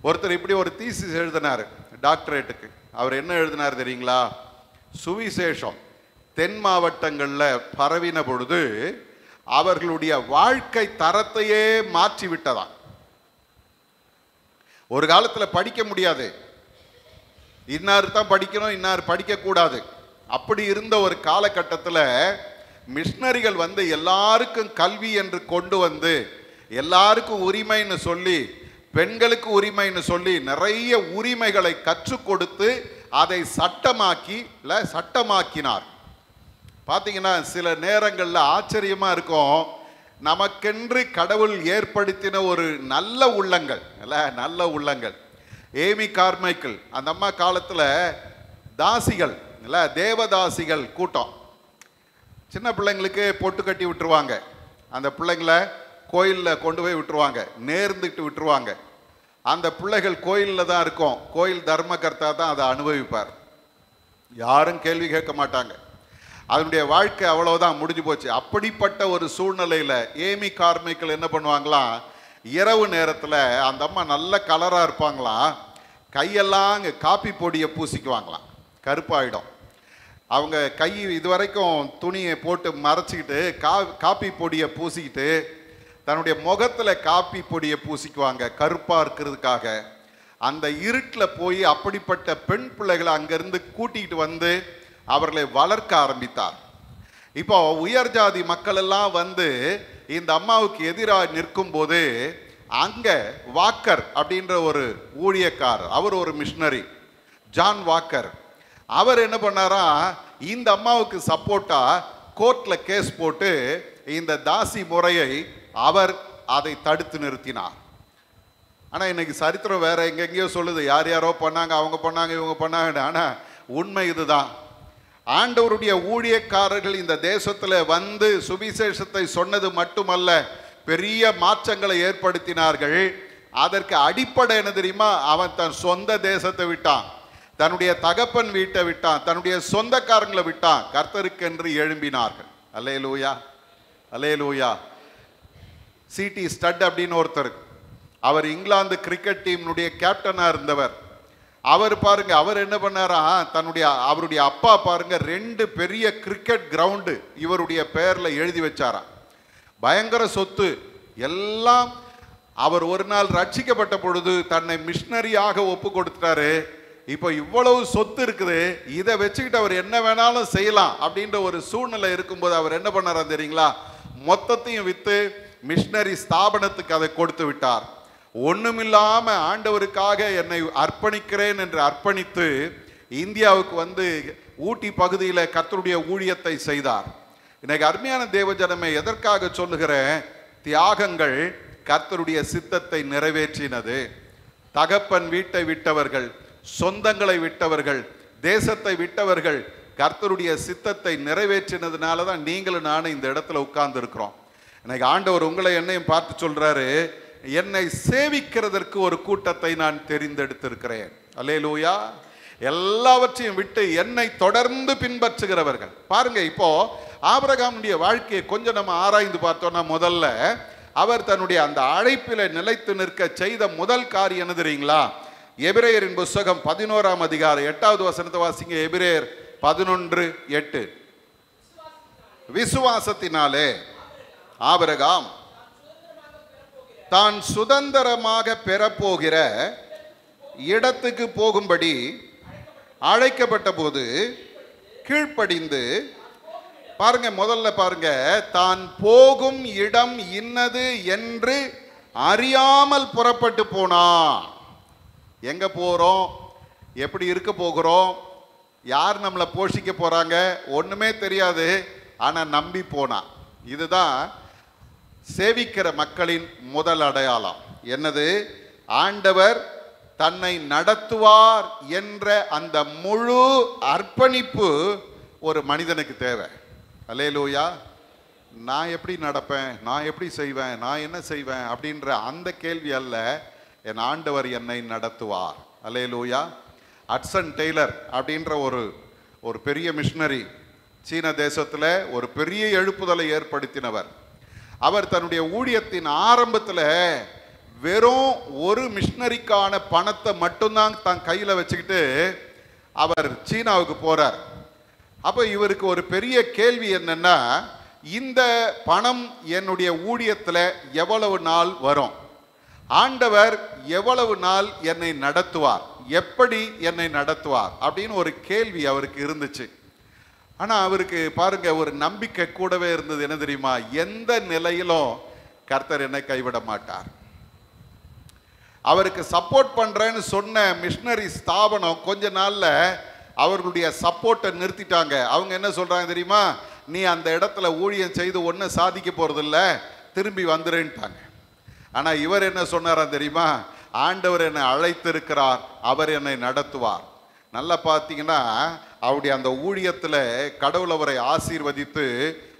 ஒருத்தர் இப்படி ஒரு தீசிஸ் எழுதினார் டாக்டரேட்டுக்கு. அவர் என்ன எழுதினார் தெரியுங்களா? சுவிசேஷம் தென் மாவட்டங்களில் பரவின பொழுது அவர்களுடைய வாழ்க்கை தரத்தையே மாற்றி விட்டதா. ஒரு காலத்தில் படிக்க முடியாது, இன்னார் தான் படிக்கணும், இன்னார் படிக்கக்கூடாது. அப்படி இருந்த ஒரு காலகட்டத்தில் மிஷினரிகள் வந்து எல்லாருக்கும் கல்வி என்று கொண்டு வந்து, எல்லாருக்கும் உரிமைன்னு சொல்லி, பெண்களுக்கு உரிமைன்னு சொல்லி நிறைய உரிமைகளை கற்றுக் கொடுத்து அதை சட்டமாக்கினார். பார்த்தீங்கன்னா சில நேரங்களில் ஆச்சரியமா இருக்கும், நமக்கென்று கடவுள் ஏற்படுத்தின ஒரு நல்ல உள்ளங்கள் இல்ல, நல்ல உள்ளங்கள். ஏமி கார்மைக்கல் அந்த அம்மா காலத்தில் தாசிகள் இல்லை, தேவதாசிகள் கூட்டம். சின்ன பிள்ளைங்களுக்கு பொட்டு கட்டி விட்டுருவாங்க, அந்த பிள்ளைங்களை கோயிலில் கொண்டு போய் விட்டுருவாங்க, நேர்ந்துட்டு விட்டுருவாங்க. அந்த பிள்ளைகள் கோயிலில் தான் இருக்கும், கோயில் தர்மகர்த்தா தான் அதை அனுபவிப்பார், யாரும் கேள்வி கேட்க மாட்டாங்க. அதனுடைய வாழ்க்கை அவ்வளவுதான், முடிஞ்சு போச்சு. அப்படிப்பட்ட ஒரு சூழ்நிலையில் ஏமி கார்மைக்கல் என்ன பண்ணுவாங்களாம், இரவு நேரத்தில் அந்த அம்மா நல்ல கலராக இருப்பாங்களாம், கையெல்லாம் காப்பி பொடியை பூசிக்குவாங்களாம், கருப்பாயிடும். அவங்க கை இதுவரைக்கும் துணியை போட்டு மறைச்சிக்கிட்டு காப்பி பொடியை பூசிக்கிட்டு தன்னுடைய முகத்தில் காப்பி பொடியை பூசிக்குவாங்க கருப்பாக இருக்கிறதுக்காக. அந்த இருட்டில் போய் அப்படிப்பட்ட பெண் பிள்ளைகளை அங்கேருந்து கூட்டிகிட்டு வந்து அவர்களை வளர்க்க ஆரம்பித்தார். இப்போ உயர் ஜாதி மக்கள் எல்லாம் வந்து இந்த அம்மாவுக்கு எதிராக நிற்கும் போது அங்கே வாக்கர் அப்படின்ற ஒரு ஊழியக்காரர், அவர் ஒரு மிஷினரி, ஜான் வாக்கர், அவர் என்ன பண்ணாரா, இந்த அம்மாவுக்கு சப்போர்ட்டா கோர்ட்ல கேஸ் போட்டு இந்த தாசி முறையை அவர் அதை தடுத்து நிறுத்தினார். ஆனால் இன்னைக்கு சரித்திரம் வேற எங்கெங்கேயோ சொல்லுது, யார் யாரோ பண்ணாங்க, அவங்க பண்ணாங்க, இவங்க பண்ணாங்க. ஆனால் உண்மை இதுதான். ஆண்டவருடைய ஊழியக்காரர்கள் இந்த தேசத்தில் வந்து சுவிசேஷத்தை சொன்னது மட்டுமல்ல, பெரிய மாற்றங்களை ஏற்படுத்தினார்கள். அதற்கு அடிப்படை என்ன தெரியுமா? அவன் தன் சொந்த தேசத்தை விட்டான், தன்னுடைய தகப்பன் வீட்டை விட்டான், தன்னுடைய சொந்தக்காரங்களை விட்டான், கர்த்தருக்கென்று எழும்பினார்கள். அல்லேலூயா, அல்லேலூயா. சிடி ஸ்டட் அப்படின்னு ஒருத்தர், அவர் இங்கிலாந்து கிரிக்கெட் டீம்னுடைய கேப்டனாக இருந்தவர். அவர் பாருங்க, அவர் என்ன பண்ணாரா, அவருடைய அப்பா பாருங்க 2 பெரிய கிரிக்கெட் கிரவுண்டு இவருடைய பெயர்ல எழுதி வச்சாரா. பயங்கர சொத்து எல்லாம். அவர் ஒரு நாள் ரட்சிக்கப்பட்ட பொழுது தன்னை மிஷினரியாக ஒப்பு கொடுத்தாரு. இப்போ இவ்வளவு சொத்து இருக்குது, இதை வச்சுக்கிட்டு அவர் என்ன வேணாலும் செய்யலாம் அப்படின்ற ஒரு சூழ்நிலை இருக்கும்போது அவர் என்ன பண்ணாரா தெரியுங்களா, மொத்தத்தையும் வித்து மிஷினரி ஸ்தாபனத்துக்கு அதை கொடுத்து விட்டார். ஒண்ணுமில்லாம ஆண்டவருக்காக என்னை அர்ப்பணிக்கிறேன் என்று அர்ப்பணித்து இந்தியாவுக்கு வந்து ஊட்டி பகுதியில் கர்த்தருடைய ஊழியத்தை செய்தார். இன்னைக்கு அருமையான தேவஜனமே, எதற்காக சொல்லுகிறேன்? தியாகங்கள் கர்த்தருடைய சித்தத்தை நிறைவேற்றினது. தகப்பன் வீட்டை விட்டவர்கள், சொந்தங்களை விட்டவர்கள், தேசத்தை விட்டவர்கள் கர்த்தருடைய சித்தத்தை நிறைவேற்றினதுனால தான் நீங்களும் நானும் இந்த இடத்துல உட்கார்ந்து இருக்கிறோம். இன்னைக்கு ஆண்டவர் உங்களை என்னையும் பார்த்து சொல்றாரு, என்னை சேவிக்கிறதற்கு ஒரு கூட்டத்தை நான் தெரிந்தெடுத்திருக்கிறேன். அல்லேலூயா. எல்லாவற்றையும் விட்டு என்னை தொடர்ந்து பின்பற்றுகிறவர்கள். பாருங்க, இப்போ ஆபிரகாமுடைய வாழ்க்கையை கொஞ்சம் நம்ம ஆராய்ந்து பார்த்தோம்னா, முதல்ல அவர் தன்னுடைய அந்த அழைப்பில நிலைத்து நிற்க செய்த முதல் காரியம் என்ன தெரியுங்களா? எபிரேயரின் புத்தகம் 11ஆம் அதிகாரம் 8வது வசனத்தை வாசிங்க. எபிரேயர் 11:8. விசுவாசத்தினாலே ஆபிரகாம் தான் சுதந்திரமாக பெறப்போகிற இடத்துக்கு போகும்படி அழைக்கப்பட்ட போது கீழ்ப்படிந்து, பாருங்க, முதல்ல பாருங்க, தான் போகும் இடம் இன்னது என்று அறியாமல் புறப்பட்டு போனான். எங்க போறோம், எப்படி இருக்க போகிறோம், யார் நம்மளை போஷிக்க போறாங்க, ஒண்ணுமே தெரியாது. ஆனா நம்பி போனான். இதுதான் சேவிக்கிற மக்களின் முதல் அடையாளம். என்னது? ஆண்டவர் தன்னை நடத்துவார் என்ற அந்த முழு அர்ப்பணிப்பு ஒரு மனிதனுக்கு தேவை. அல்லேலூயா. நான் எப்படி நடப்பேன், நான் எப்படி செய்வேன், நான் என்ன செய்வேன் அப்படின்ற அந்த கேள்வி அல்ல. என் ஆண்டவர் என்னை நடத்துவார். அல்லேலூயா. ஹட்சன் டெய்லர் அப்படின்ற ஒரு பெரிய மிஷனரி, சீன தேசத்தில் ஒரு பெரிய எழுப்புதலை ஏற்படுத்தினவர். அவர் தன்னுடைய ஊழியத்தின் ஆரம்பத்தில் வெறும் ஒரு மிஷனரிக்கான பணத்தை மட்டும்தான் தன் கையில் வச்சுக்கிட்டு அவர் சீனாவுக்கு போறார். அப்போ இவருக்கு ஒரு பெரிய கேள்வி என்னன்னா, இந்த பணம் என்னுடைய ஊழியத்தில் எவ்வளவு நாள் வரும், ஆண்டவர் எவ்வளவு நாள் என்னை நடத்துவார், எப்படி என்னை நடத்துவார் அப்படின்னு ஒரு கேள்வி அவருக்கு இருந்துச்சு. ஆனால் அவருக்கு பாருங்க, ஒரு நம்பிக்கை கூடவே இருந்தது. என்ன தெரியுமா? எந்த நிலையிலும் கர்த்தர் என்னை கைவிட மாட்டார். அவருக்கு சப்போர்ட் பண்றேன்னு சொன்ன மிஷனரி ஸ்தாபனம் கொஞ்ச நாள்ல அவர்களுடைய சப்போர்ட்டை நிறுத்திட்டாங்க. அவங்க என்ன சொல்றாங்க தெரியுமா? நீ அந்த இடத்துல ஊழியம் செய்து ஒன்றும் சாதிக்க போறதில்ல, திரும்பி வந்துருன்ட்டாங்க. ஆனா இவர் என்ன சொன்னாரா தெரியுமா? ஆண்டவர் என்னை அழைத்திருக்கிறார், அவர் என்னை நடத்துவார். நல்லா பார்த்தீங்கன்னா அவருடைய அந்த ஊழியத்தில் கடவுள் அவரை ஆசீர்வதித்து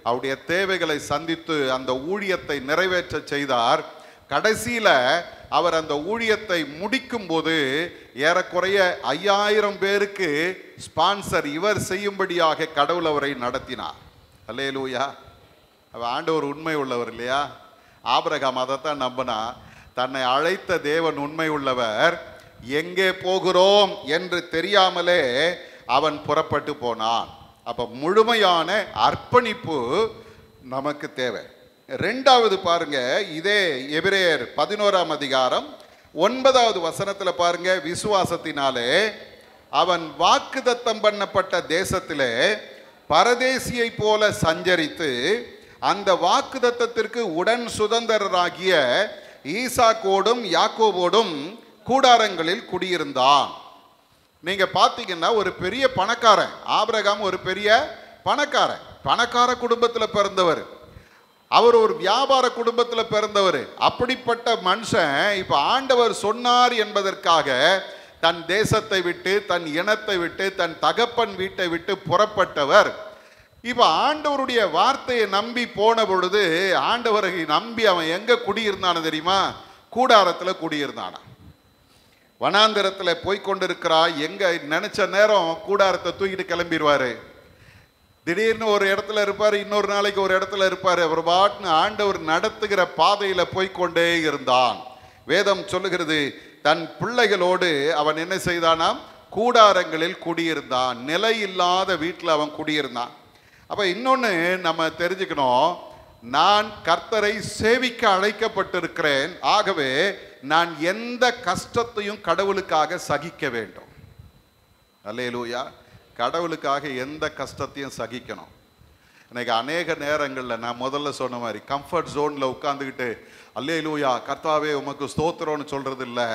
அவருடைய தேவைகளை சந்தித்து அந்த ஊழியத்தை நிறைவேற்ற செய்தார். கடைசியில் அவர் அந்த ஊழியத்தை முடிக்கும் போது ஏறக்குறைய 5000 பேருக்கு ஸ்பான்சர் இவர் செய்யும்படியாக கடவுள் அவரை நடத்தினார். அல்லேலூயா. அவர் ஆண்டவர் உண்மை உள்ளவர் இல்லையா? ஆபிரகாம் அதைத்தான் நம்பினா. தன்னை அழைத்த தேவன் உண்மை உள்ளவர். எங்கே போகிறோம் என்று தெரியாமலே அவன் புறப்பட்டு போனான். அப்ப முழுமையான அர்ப்பணிப்பு நமக்கு தேவை. ரெண்டாவது பாருங்க, இதே எபிரேயர் 11ஆம் அதிகாரம் 9வது வசனத்துல பாருங்க, விசுவாசத்தினாலே அவன் வாக்குத்தத்தம் பண்ணப்பட்ட தேசத்திலே பரதேசியை போல சஞ்சரித்து அந்த வாக்குத்தத்தத்திற்கு உடன் சுதந்திரராகிய ஈசாக்கோடும் யாக்கோபோடும் கூடாரங்களில் குடியிருந்தான். நீங்க பாத்தீங்கன்னா ஒரு பெரிய பணக்காரன். ஆபிரகாம் ஒரு பெரிய பணக்கார குடும்பத்தில் பிறந்தவர். அவர் ஒரு வியாபார குடும்பத்தில் பிறந்தவர். அப்படிப்பட்ட மனுஷன் இப்ப ஆண்டவர் சொன்னார் என்பதற்காக தன் தேசத்தை விட்டு, தன் இனத்தை விட்டு, தன் தகப்பன் வீட்டை விட்டு புறப்பட்டவர். இப்ப ஆண்டவருடைய வார்த்தையை நம்பி போன பொழுது, ஆண்டவரை நம்பி அவன் எங்க குடியிருந்தான தெரியுமா? கூடாரத்தில் குடியிருந்தானா. வனாந்திரத்தில் போய்கொண்டிருக்கிறா. எங்க நினைச்ச நேரம் கூடாரத்தை தூக்கிட்டு கிளம்பிடுவாரு. திடீர்னு ஒரு இடத்துல இருப்பார், இன்னொரு நாளைக்கு ஒரு இடத்துல இருப்பார். அவர் பாட்டுன்னு ஆண்டவர் நடத்துகிற பாதையில போய்கொண்டே இருந்தான். வேதம் சொல்லுகிறது, தன் பிள்ளைகளோடு அவன் என்ன செய்தானாம்? கூடாரங்களில் குடியிருந்தான். நிலை இல்லாத வீட்டில் அவன் குடியிருந்தான். அப்ப இன்னொன்னு நம்ம தெரிஞ்சுக்கணும், நான் கர்த்தரை சேவிக்க அழைக்கப்பட்டிருக்கிறேன். ஆகவே நான் எந்த கஷ்டத்தையும் கடவுளுக்காக சகிக்க வேண்டும். அல்லேலூயா. கடவுளுக்காக எந்த கஷ்டத்தையும் சகிக்கணும். இன்னைக்கு அநேக நேரங்களில் நான் முதல்ல சொன்ன மாதிரி கம்ஃபர்ட் ஜோனில் உட்காந்துக்கிட்டு அல்லேலூயா கர்த்தாவே உமக்கு ஸ்தோத்திரம்னு சொல்றது இல்லை.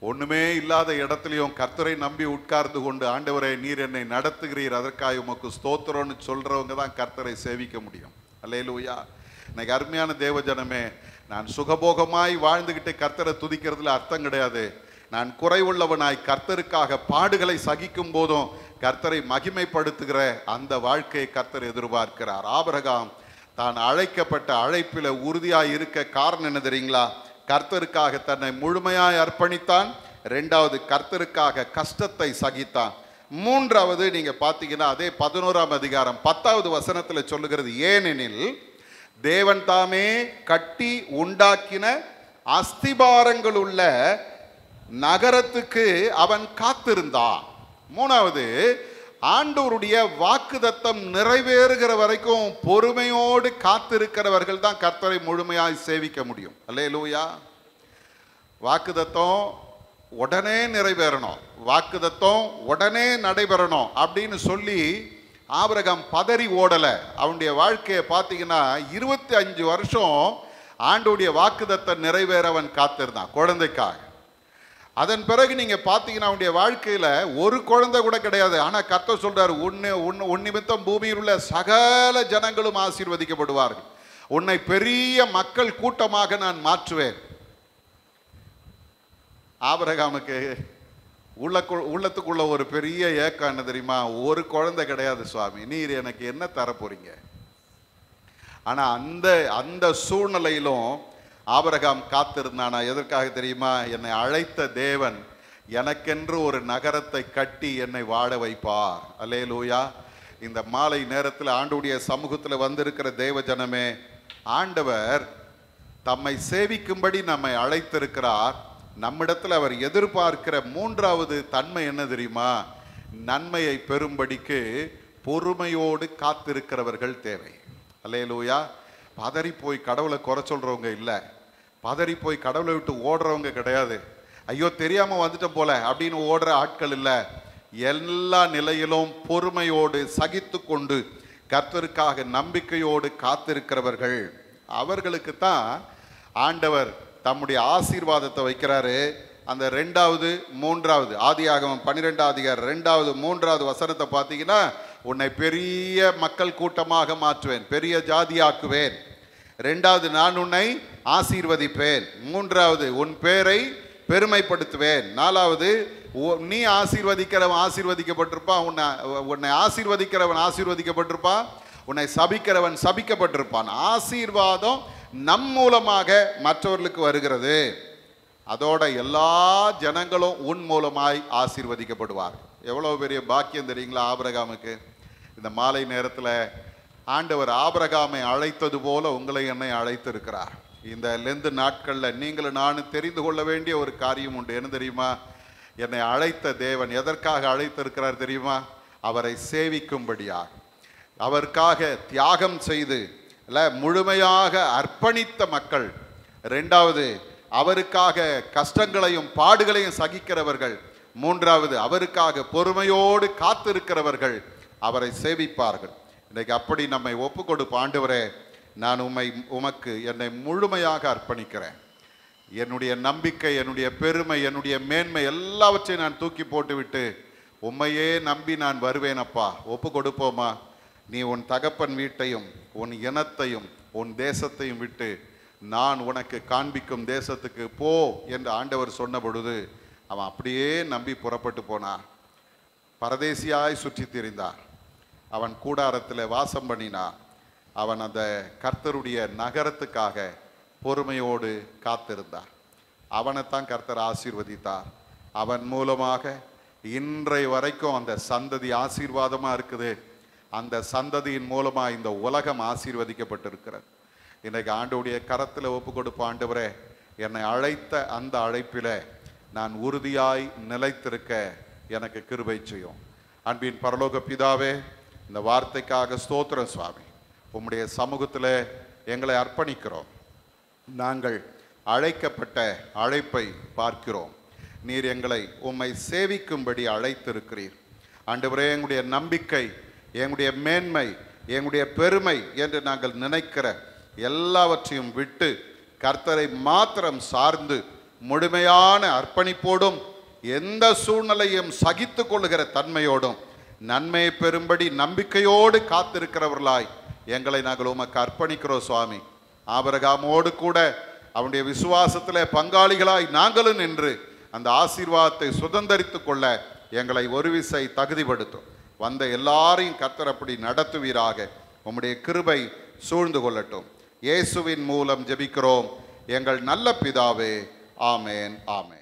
ஒன்றுமே இல்லாத இடத்துலையும் கர்த்தரை நம்பி உட்கார்ந்து கொண்டு ஆண்டவரே நீர் என்னை நடத்துகிறீர் அதற்காக உமக்கு ஸ்தோத்திரம்னு சொல்கிறவங்க தான் கர்த்தரை சேவிக்க முடியும். அல்லேலூயா. இன்னைக்கு அருமையான தேவஜனமே, நான் சுகபோகமாய் வாழ்ந்துக்கிட்டு கர்த்தரை துதிக்கிறதுல அர்த்தம் கிடையாது. நான் குறைவுள்ளவனாய் கர்த்தருக்காக பாடுகளை சகிக்கும் போதும் கர்த்தரை மகிமைப்படுத்துகிற அந்த வாழ்க்கையை கர்த்தர் எதிர்பார்க்கிறார். ஆபிரகாம் தான் அழைக்கப்பட்ட அழைப்பில் உறுதியாய் இருக்க காரணம் என்ன தெரியுங்களா? கர்த்தருக்காக தன்னை முழுமையாய் அர்ப்பணித்தான். ரெண்டாவது, கர்த்தருக்காக கஷ்டத்தை சகித்தான். மூன்றாவது, நீங்க பார்த்தீங்கன்னா அதே 11ஆம் அதிகாரம் 10வது வசனத்தில் சொல்லுகிறது, ஏனெனில் தேவன் தாமே கட்டி உண்டாக்கின அஸ்திபாரங்கள் உள்ள நகரத்துக்கு அவன் காத்திருந்தான். மூணாவது, ஆண்டவருடைய வாக்குத்தத்தம் நிறைவேறுகிற வரைக்கும் பொறுமையோடு காத்திருக்கிறவர்கள் தான் கர்த்தரை முழுமையாய் சேவிக்க முடியும். அல்லேலூயா. வாக்குத்தத்தம் உடனே நிறைவேறணும், வாக்குத்தத்தம் உடனே நடைபெறணும் அப்படின்னு சொல்லி ஆபிரகாம் பதறி ஓடல. அவனுடைய வாழ்க்கையை பார்த்தீங்கன்னா 25 வருஷம் ஆண்டவருடைய வாக்குத்தத்தம் நிறைவேற அவன் காத்திருந்தான் குழந்தைக்காக. அதன் பிறகு நீங்க பார்த்தீங்கன்னா அவனுடைய வாழ்க்கையில ஒரு குழந்தை கூட கிடையாது. ஆனா கர்த்தர் சொல்றாரு, உன் நிமித்தம் பூமியில் உள்ள சகல ஜனங்களும் ஆசீர்வதிக்கப்படுவார்கள், உன்னை பெரிய மக்கள் கூட்டமாக நான் மாற்றுவேன். ஆபிரகாமுக்கு உள்ளத்துக்குள்ள ஒரு பெரிய ஏக்கம் என்ன தெரியுமா? ஒரு குழந்தை கிடையாது சுவாமி, நீர் எனக்கு என்ன தர போறீங்க? ஆனா அந்த சூழ்நிலையிலும் ஆபிரகாம் காத்திருந்தானா? எதற்காக தெரியுமா? என்னை அழைத்த தேவன் எனக்கென்று ஒரு நகரத்தை கட்டி என்னை வாழ வைப்பார். அல்லேலூயா. இந்த மாலை நேரத்தில் ஆண்டவருடைய சமூகத்தில் வந்திருக்கிற தேவ ஜனமே, ஆண்டவர் தம்மை சேவிக்கும்படி நம்மை அழைத்திருக்கிறார். நம்மிடத்தில் அவர் எதிர்பார்க்கிற மூன்றாவது தன்மை என்ன தெரியுமா? நன்மையை பெறும்படிக்கு பொறுமையோடு காத்திருக்கிறவர்கள் தேவை. அல்லேலூயா. பதறி போய் கடவுளை குறை சொல்றவங்க இல்லை, பதறி போய் கடவுளை விட்டு ஓடுறவங்க கிடையாது, ஐயோ தெரியாம வந்துட்டோம் போல அப்படின்னு ஓடுற ஆட்கள் இல்லை. எல்லா நிலையிலும் பொறுமையோடு சகித்து கொண்டு கர்த்தருக்காக நம்பிக்கையோடு காத்திருக்கிறவர்கள், அவர்களுக்கு தான் ஆண்டவர் தம்முடைய ஆசீர்வாதத்தை வைக்கிறாரு. அந்த 2வது 3வது ஆதியாகமம் 12ஆம் அதிகாரம் 2வது 3வது வசனத்தை பார்த்தீங்கன்னா, உன்னை பெரிய மக்கள் கூட்டமாக மாற்றுவேன், பெரிய ஜாதியாக்குவேன். 2வது, நான் உன்னை ஆசீர்வதிப்பேன். 3வது, உன் பேரை பெருமைப்படுத்துவேன். 4வது, நீ ஆசீர்வதிக்கிறவன் ஆசீர்வதிக்கப்பட்டிருப்பான், உன்னை ஆசீர்வதிக்கிறவன் ஆசீர்வதிக்கப்பட்டிருப்பான், உன்னை சபிக்கிறவன் சபிக்கப்பட்டிருப்பான். ஆசீர்வாதம் நம் மூலமாக மற்றவர்களுக்கு வருகிறது. அதோட எல்லா ஜனங்களும் உன் மூலமாய் ஆசீர்வதிக்கப்படுவார். எவ்வளவு பெரிய பாக்கியம் தெரியுங்களா ஆபிரகாமுக்கு? இந்த மாலை நேரத்தில் ஆண்டவர் ஆபிரகாமை அழைத்தது போல உங்களை என்னை அழைத்திருக்கிறார். இந்த லெந்து நாட்களில் நீங்களும் நானும் தெரிந்து கொள்ள வேண்டிய ஒரு காரியம் உண்டு. என்ன தெரியுமா? என்னை அழைத்த தேவன் எதற்காக அழைத்திருக்கிறார் தெரியுமா? அவரை சேவிக்கும்படியாக, அவருக்காக தியாகம் செய்து முழுமையாக அர்ப்பணித்த மக்கள். 2வது, அவருக்காக கஷ்டங்களையும் பாடுகளையும் சகிக்கிறவர்கள். 3வது, அவருக்காக பொறுமையோடு காத்திருக்கிறவர்கள் அவரை சேவிப்பார்கள். இன்றைக்கு அப்படி நம்மை ஒப்பு கொடுப்ப. ஆண்டவரே, நான் உமக்கு என்னை முழுமையாக அர்ப்பணிக்கிறேன். என்னுடைய நம்பிக்கை, என்னுடைய பெருமை, என்னுடைய மேன்மை எல்லாவற்றையும் நான் தூக்கி போட்டுவிட்டு உம்மையே நம்பி நான் வருவேன். அப்பா, ஒப்பு கொடுப்போமா? நீ உன் தகப்பன் வீட்டையும் உன் இனத்தையும் உன் தேசத்தையும் விட்டு நான் உனக்கு காண்பிக்கும் தேசத்துக்கு போ என்று ஆண்டவர் சொன்ன பொழுது அவன் அப்படியே நம்பி புறப்பட்டு போனான். பரதேசியாய் சுற்றி திரிந்தான். அவன் கூடாரத்தில் வாசம் பண்ணினான். அவன் அந்த கர்த்தருடைய நகரத்துக்காக பொறுமையோடு காத்திருந்தான். அவனைத்தான் கர்த்தர் ஆசீர்வதித்தார். அவன் மூலமாக இன்றைய வரைக்கும் அந்த சந்ததி ஆசீர்வாதமாக இருக்குது. அந்த சந்ததியின் மூலமாக இந்த உலகம் ஆசீர்வதிக்கப்பட்டிருக்கிறது. இன்றைக்கு ஆண்டவருடைய கரத்தில் ஒப்பு கொடுப்ப. ஆண்டவரே, என்னை அழைத்த அந்த அழைப்பில் நான் உறுதியாய் நிலைத்திருக்க எனக்கு கிருபை செய்யும். அன்பின் பரலோக பிதாவே, இந்த வார்த்தைக்காக ஸ்தோத்திரம் சுவாமி. உம்முடைய சமூகத்தில் எங்களை அர்ப்பணிக்கிறோம். நாங்கள் அழைக்கப்பட்ட அழைப்பை பார்க்கிறோம். நீர் எங்களை உம்மை சேவிக்கும்படி அழைத்திருக்கிறீர். ஆண்டவரே, எங்களுடைய நம்பிக்கை, எங்களுடைய மேன்மை, எங்களுடைய பெருமை என்று நாங்கள் நினைக்கிற எல்லாவற்றையும் விட்டு கர்த்தரை மாத்திரம் சார்ந்து முழுமையான அர்ப்பணிப்போடும் எந்த சூழ்நிலையும் சகித்து கொள்ளுகிற தன்மையோடும் நன்மை பெறும்படி நம்பிக்கையோடு காத்திருக்கிறவர்களாய் எங்களை நாங்கள் உமக்கு அர்ப்பணிக்கிறோம் சுவாமி. ஆபிரகாமோடு கூட அவனுடைய விசுவாசத்திலே பங்காளிகளாய் நாங்களும் நின்று அந்த ஆசீர்வாதத்தை சுதந்தரித்து கொள்ள எங்களை ஒரு விசை தகுதிப்படுத்தும். வந்த எல்லாரையும் கர்த்தர் அப்படி நடத்துவீராக. உம்முடைய கிருபை சூழ்ந்து கொள்ளட்டும். இயேசுவின் மூலம் ஜெபிக்கிறோம் எங்கள் நல்ல பிதாவே. ஆமேன், ஆமேன்.